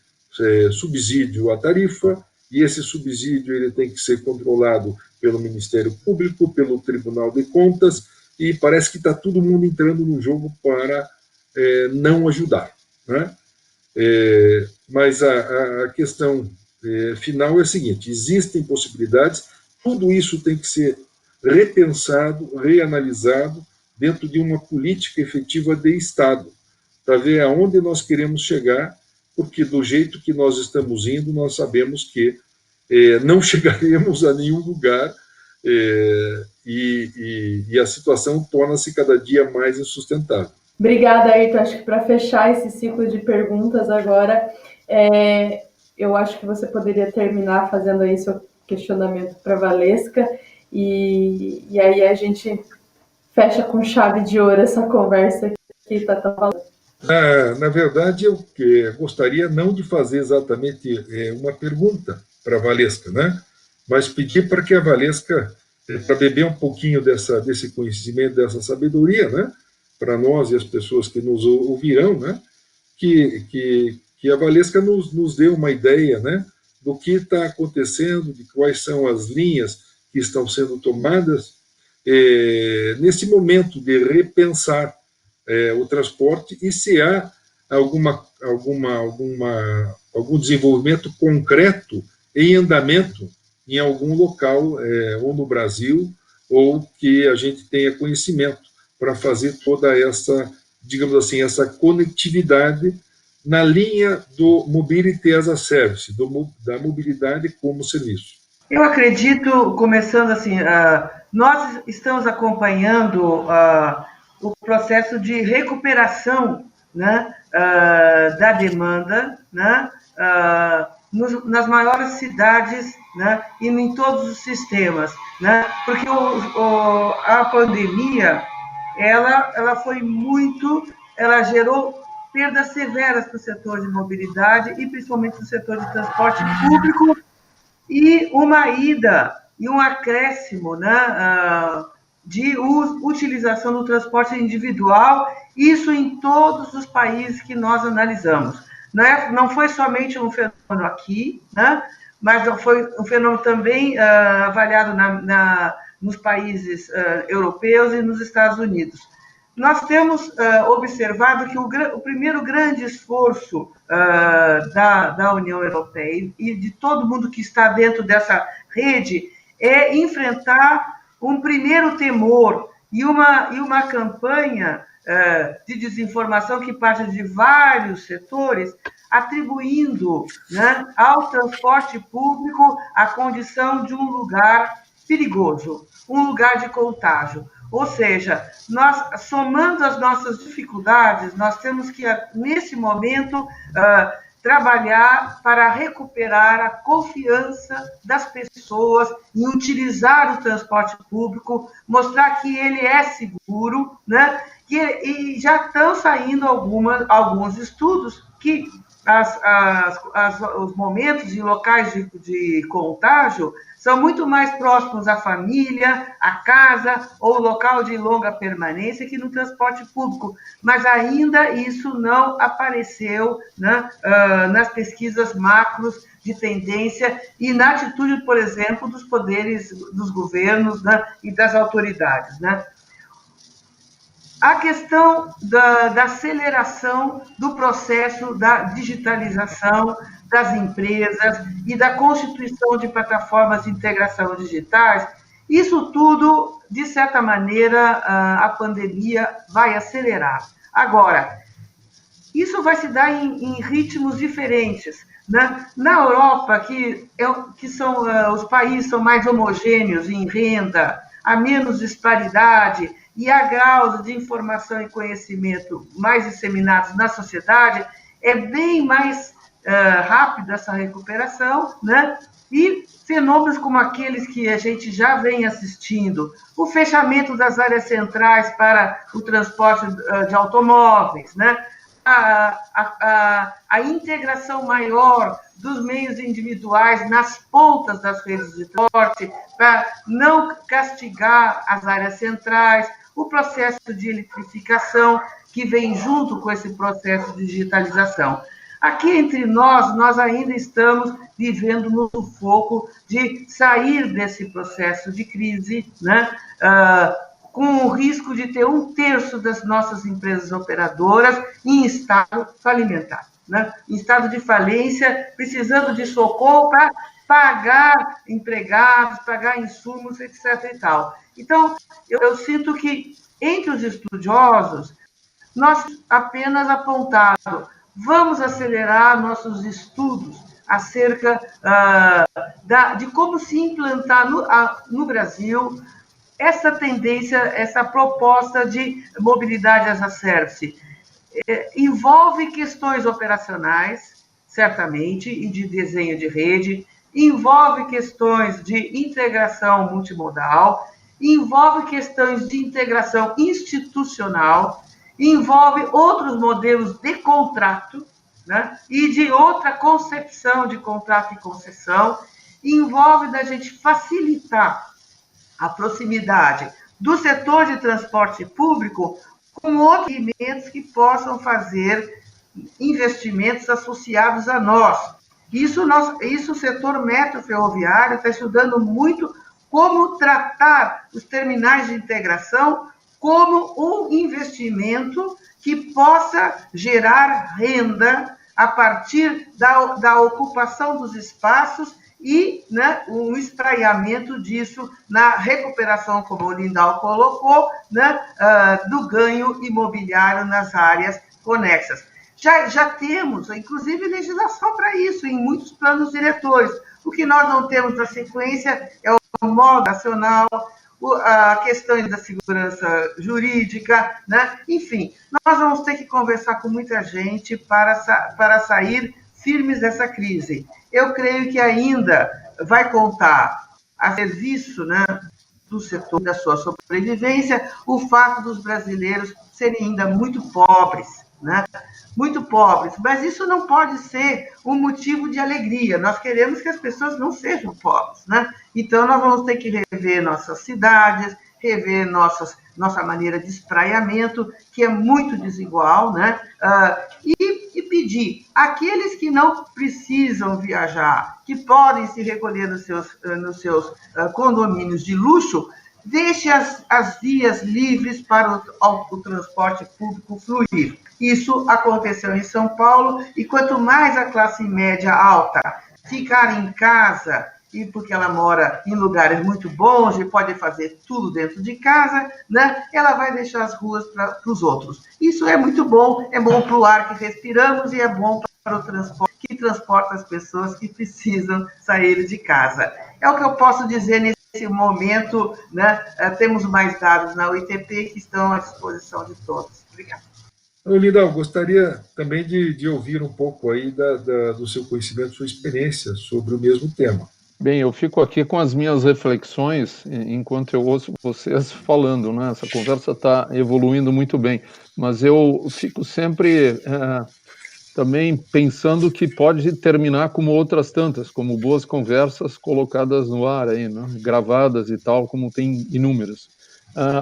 subsídio à tarifa, e esse subsídio ele tem que ser controlado pelo Ministério Público, pelo Tribunal de Contas, e parece que está todo mundo entrando no jogo para não ajudar, né? Mas a questão final é a seguinte: existem possibilidades, tudo isso tem que ser repensado, reanalisado dentro de uma política efetiva de Estado, para ver aonde nós queremos chegar, porque do jeito que nós estamos indo, nós sabemos que não chegaremos a nenhum lugar e a situação torna-se cada dia mais insustentável. Obrigada, Ayrton. Acho que para fechar esse ciclo de perguntas agora, eu acho que você poderia terminar fazendo aí seu questionamento para a Valesca, e aí a gente fecha com chave de ouro essa conversa que está falando. Na verdade, eu gostaria não de fazer exatamente uma pergunta para a Valesca, né? Mas pedir para que a Valesca, para beber um pouquinho desse conhecimento, dessa sabedoria, né? Para nós e as pessoas que nos ouvirão, né? Que a Valesca nos dê uma ideia, né? Do que está acontecendo, de quais são as linhas que estão sendo tomadas nesse momento de repensar o transporte e se há algum desenvolvimento concreto em andamento em algum local, ou no Brasil, ou que a gente tenha conhecimento para fazer toda essa, digamos assim, essa conectividade na linha do Mobility as a Service, da mobilidade como serviço. Eu acredito, começando assim, nós estamos acompanhando o processo de recuperação, né, da demanda, né, nas maiores cidades, né, e em todos os sistemas, né, porque a pandemia ela foi ela gerou perdas severas para o setor de mobilidade e principalmente no setor de transporte público e uma ida e um acréscimo, né, de utilização do transporte individual, isso em todos os países que nós analisamos. Não foi somente um fenômeno aqui, né, mas foi um fenômeno também avaliado nos países europeus e nos Estados Unidos. Nós temos observado que o primeiro grande esforço da União Europeia e de todo mundo que está dentro dessa rede é enfrentar um primeiro temor e uma campanha de desinformação que parte de vários setores, atribuindo, né, ao transporte público a condição de um lugar perigoso, um lugar de contágio. Ou seja, nós, somando as nossas dificuldades, nós temos que, nesse momento, trabalhar para recuperar a confiança das pessoas em utilizar o transporte público, mostrar que ele é seguro, né? E já estão saindo alguns estudos que os momentos e locais de contágio são muito mais próximos à família, à casa ou local de longa permanência que no transporte público. Mas ainda isso não apareceu, né, nas pesquisas macros de tendência e na atitude, por exemplo, dos poderes, dos governos, né, e das autoridades, né? A questão da aceleração do processo da digitalização das empresas e da constituição de plataformas de integração digitais, isso tudo, de certa maneira, a pandemia vai acelerar. Agora, isso vai se dar em ritmos diferentes, né? Na Europa, que são os países são mais homogêneos em renda, há menos disparidade, e há graus de informação e conhecimento mais disseminados na sociedade, é bem mais rápida essa recuperação, né? E fenômenos como aqueles que a gente já vem assistindo, o fechamento das áreas centrais para o transporte de automóveis, né? A integração maior dos meios individuais nas pontas das redes de transporte, para não castigar as áreas centrais, o processo de eletrificação que vem junto com esse processo de digitalização. Aqui entre nós ainda estamos vivendo no sufoco de sair desse processo de crise, né? Com o risco de ter 1/3 das nossas empresas operadoras em estado falimentar, né? Em estado de falência, precisando de socorro para pagar empregados, pagar insumos, etc. e tal. Então, eu sinto que, entre os estudiosos, nós apenas apontado, vamos acelerar nossos estudos acerca de como se implantar no Brasil essa tendência, essa proposta de mobilidade as a service. Envolve questões operacionais, certamente, e de desenho de rede, envolve questões de integração multimodal, envolve questões de integração institucional envolve outros modelos de contrato, né? E de outra concepção de contrato e concessão, envolve da gente facilitar a proximidade do setor de transporte público com outros segmentos que possam fazer investimentos associados a nós. Isso o setor metroferroviário está estudando muito como tratar os terminais de integração como um investimento que possa gerar renda a partir da ocupação dos espaços e, né, um espraiamento disso na recuperação, como o Lindau colocou, né, do ganho imobiliário nas áreas conexas. Já temos, inclusive, legislação para isso, em muitos planos diretores. O que nós não temos na sequência é o modo nacional, a questão da segurança jurídica, né? Enfim, nós vamos ter que conversar com muita gente para sair firmes dessa crise. Eu creio que ainda vai contar a serviço, né, do setor da sua sobrevivência o fato dos brasileiros serem ainda muito pobres, né? Muito pobres, mas isso não pode ser um motivo de alegria. Nós queremos que as pessoas não sejam pobres, né? Então, nós vamos ter que rever nossas cidades, rever nossa maneira de espraiamento, que é muito desigual, né? E pedir àqueles que não precisam viajar, que podem se recolher nos seus condomínios de luxo, deixe as vias livres para o transporte público fluir. Isso aconteceu em São Paulo, e quanto mais a classe média alta ficar em casa, e porque ela mora em lugares muito bons e pode fazer tudo dentro de casa, né, ela vai deixar as ruas para os outros. Isso é muito bom, é bom para o ar que respiramos e é bom para o transporte que transporta as pessoas que precisam sair de casa. É o que eu posso dizer nesse momento, né? Temos mais dados na OITP que estão à disposição de todos. Obrigada. Lindau, gostaria também de ouvir um pouco aí do seu conhecimento, sua experiência sobre o mesmo tema. Bem, eu fico aqui com as minhas reflexões enquanto eu ouço vocês falando, né? Essa conversa está evoluindo muito bem, mas eu fico sempre também pensando que pode terminar como outras tantas, como boas conversas colocadas no ar aí, né? Gravadas e tal, como tem inúmeras.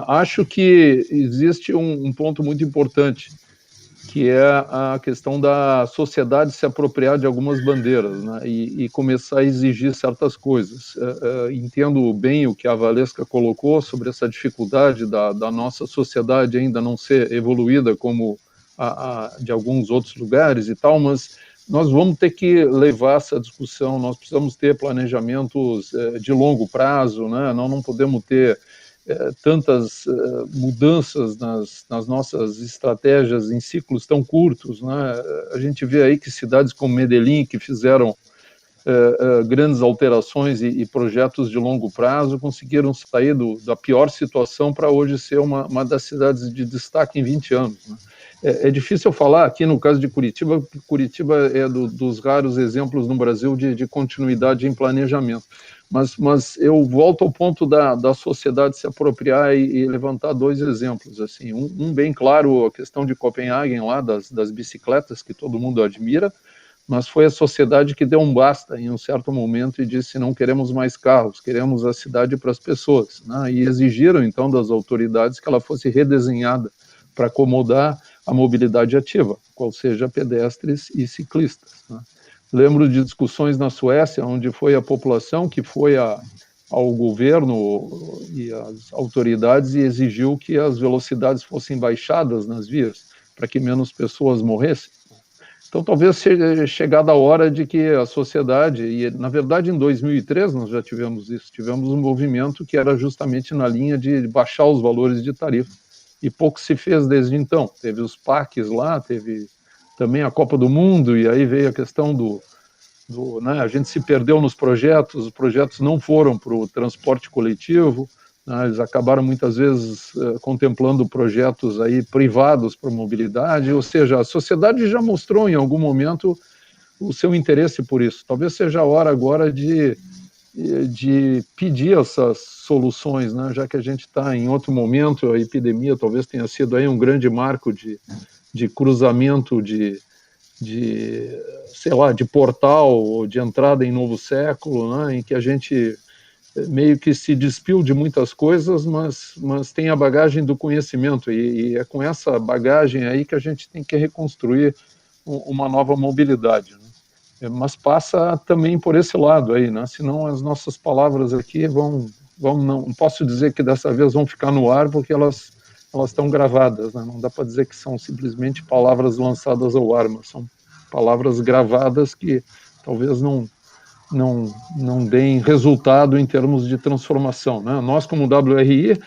Acho que existe um ponto muito importante, que é a questão da sociedade se apropriar de algumas bandeiras, né, e começar a exigir certas coisas. Entendo bem o que a Valesca colocou sobre essa dificuldade da nossa sociedade ainda não ser evoluída como a de alguns outros lugares e tal, mas nós vamos ter que levar essa discussão, nós precisamos ter planejamentos de longo prazo, né, nós não podemos ter tantas mudanças nas nossas estratégias em ciclos tão curtos, né? A gente vê aí que cidades como Medellín, que fizeram grandes alterações e projetos de longo prazo, conseguiram sair da pior situação para hoje ser uma das cidades de destaque em 20 anos. Né? É difícil falar aqui no caso de Curitiba, porque Curitiba é dos raros exemplos no Brasil de continuidade em planejamento. Mas eu volto ao ponto da sociedade se apropriar e levantar dois exemplos. Assim, um bem claro, a questão de Copenhague, lá, das bicicletas, que todo mundo admira, mas foi a sociedade que deu um basta em um certo momento e disse: não queremos mais carros, queremos a cidade para as pessoas, né? E exigiram, então, das autoridades que ela fosse redesenhada para acomodar a mobilidade ativa, qual seja pedestres e ciclistas, né? Lembro de discussões na Suécia, onde foi a população que foi ao governo e às autoridades e exigiu que as velocidades fossem baixadas nas vias, para que menos pessoas morressem. Então, talvez seja chegada a hora de que a sociedade, e na verdade em 2003 nós já tivemos isso, tivemos um movimento que era justamente na linha de baixar os valores de tarifa, e pouco se fez desde então. Teve os PACs lá, teve também a Copa do Mundo, e aí veio a questão né, a gente se perdeu nos projetos, os projetos não foram para o transporte coletivo, né, eles acabaram muitas vezes contemplando projetos aí privados para mobilidade, ou seja, a sociedade já mostrou em algum momento o seu interesse por isso. Talvez seja a hora agora de de pedir essas soluções, né? Já que a gente está em outro momento, a epidemia talvez tenha sido aí um grande marco de cruzamento sei lá, de portal, de entrada em novo século, né? Em que a gente meio que se despiu de muitas coisas, mas tem a bagagem do conhecimento, e é com essa bagagem aí que a gente tem que reconstruir uma nova mobilidade, né? Mas passa também por esse lado aí, né? Senão as nossas palavras aqui não posso dizer que dessa vez vão ficar no ar, porque elas estão gravadas, né? Não dá para dizer que são simplesmente palavras lançadas ao ar, mas são palavras gravadas que talvez não deem resultado em termos de transformação, né? Nós, como WRI,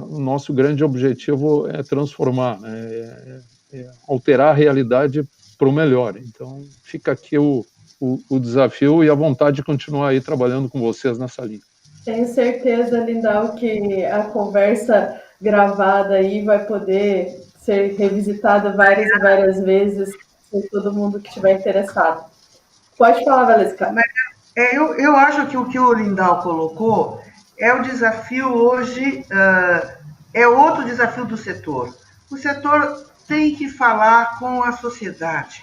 o nosso grande objetivo é transformar, né? Alterar a realidade para o melhor. Então, fica aqui o desafio e a vontade de continuar aí trabalhando com vocês nessa linha. Tenho certeza, Lindau, que a conversa gravada aí vai poder ser revisitada várias e várias vezes por todo mundo que estiver interessado. Pode falar, Valesca. Eu acho que o que o Lindau colocou é o desafio hoje, é outro desafio do setor. O setor tem que falar com a sociedade.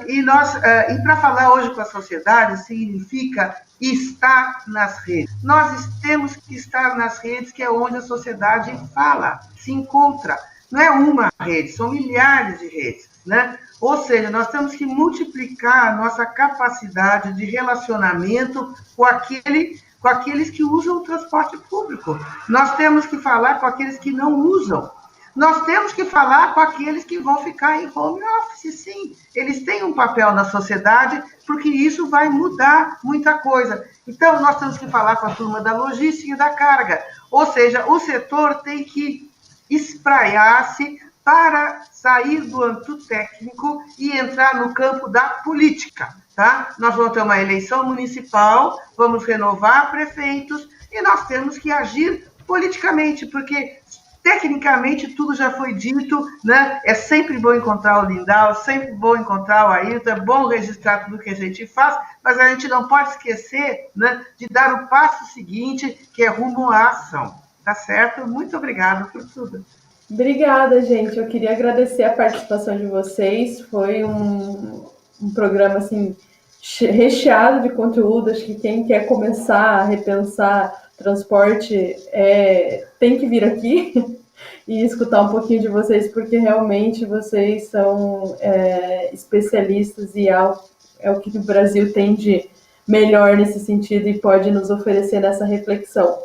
E para falar hoje com a sociedade significa estar nas redes. Nós temos que estar nas redes, que é onde a sociedade fala, se encontra. Não é uma rede, são milhares de redes, né? Ou seja, nós temos que multiplicar a nossa capacidade de relacionamento com aqueles que usam o transporte público. Nós temos que falar com aqueles que não usam. Nós temos que falar com aqueles que vão ficar em home office, sim. Eles têm um papel na sociedade, porque isso vai mudar muita coisa. Então, nós temos que falar com a turma da logística e da carga. Ou seja, o setor tem que espraiar-se para sair do âmbito técnico e entrar no campo da política, tá? Nós vamos ter uma eleição municipal, vamos renovar prefeitos e nós temos que agir politicamente, porque tecnicamente tudo já foi dito, né? É sempre bom encontrar o Lindau, sempre bom encontrar o Ayrton, é bom registrar tudo que a gente faz, mas a gente não pode esquecer, né, de dar o passo seguinte, que é rumo à ação. Tá certo? Muito obrigada por tudo. Obrigada, gente. Eu queria agradecer a participação de vocês. Foi um programa assim recheado de conteúdo. Acho que quem quer começar a repensar transporte tem que vir aqui e escutar um pouquinho de vocês, porque realmente vocês são especialistas e é o que o Brasil tem de melhor nesse sentido e pode nos oferecer nessa reflexão.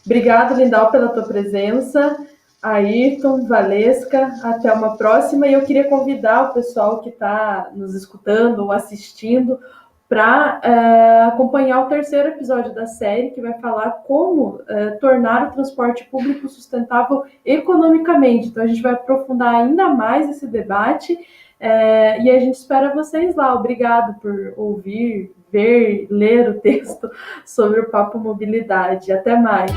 Obrigado, Lindau, pela tua presença. Ayrton, Valesca, até uma próxima. E eu queria convidar o pessoal que está nos escutando ou assistindo para acompanhar o terceiro episódio da série, que vai falar como tornar o transporte público sustentável economicamente. Então, a gente vai aprofundar ainda mais esse debate e a gente espera vocês lá. Obrigado por ouvir, ver, ler o texto sobre o Papo Mobilidade. Até mais!